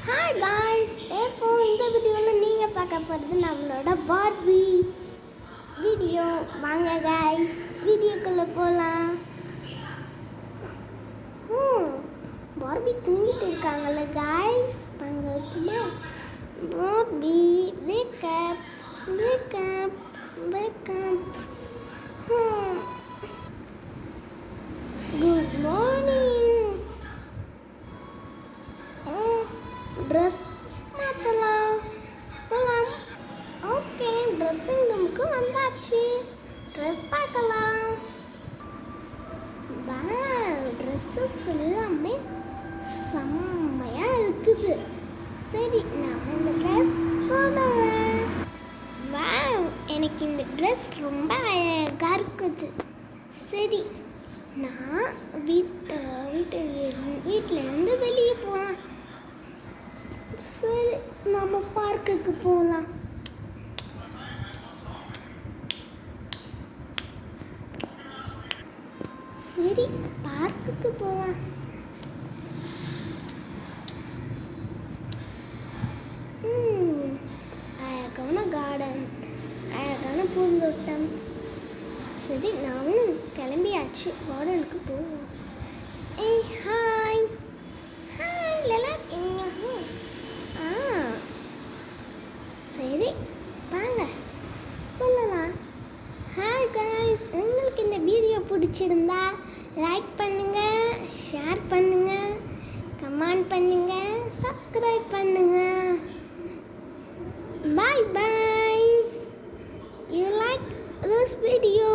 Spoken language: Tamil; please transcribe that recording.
ஹாய் காய்ஸ், இப்போ இந்த வீடியோவில் நீங்கள் பார்க்க போகிறது நம்மளோட பார்பி வீடியோ. வாங்க காய்ஸ், வீடியோக்குள்ளே போகலாம். பார்பி தூங்கிட்டு இருக்காங்கல்ல காய்ஸ், வாங்க இருக்குமா. Barbie wake up wake up wake up. Good morning. Dress மாற்றலாம் போகலாம். ஓகே, ட்ரெஸ்ஸிங் ரூமுக்கு வந்தாச்சு. ட்ரெஸ் பார்க்கலாம். ட்ரெஸ்ஸஸ் எல்லாமே செம்மையாக இருக்குது. சரி, நான் இந்த ட்ரெஸ் போடுவேன். எனக்கு இந்த ட்ரெஸ் ரொம்ப அழகாக இருக்குது. சரி, நான் வீட்டிலேருந்து வெளியே போகலாம். சரி, நம்ம பார்க்குக்கு போகலாம். சரி, பார்க்குக்கு போகலாம். அழகான கார்டன், அழகான பூந்தோட்டம். சரி, நானும் கிளம்பியாச்சு. கார்டனுக்கு போவோம். ஏய் ஹாய் ஹாய் லலா, எங்க? சரி, வாங்க சொல்லலாம். ஹாய் காய்ஸ், உங்களுக்கு இந்த வீடியோ பிடிச்சிருந்தா லைக் பண்ணுங்கள், ஷேர் பண்ணுங்கள், கமெண்ட் பண்ணுங்கள், சப்ஸ்கிரைப் பண்ணுங்கள். Bye bye. You like this video?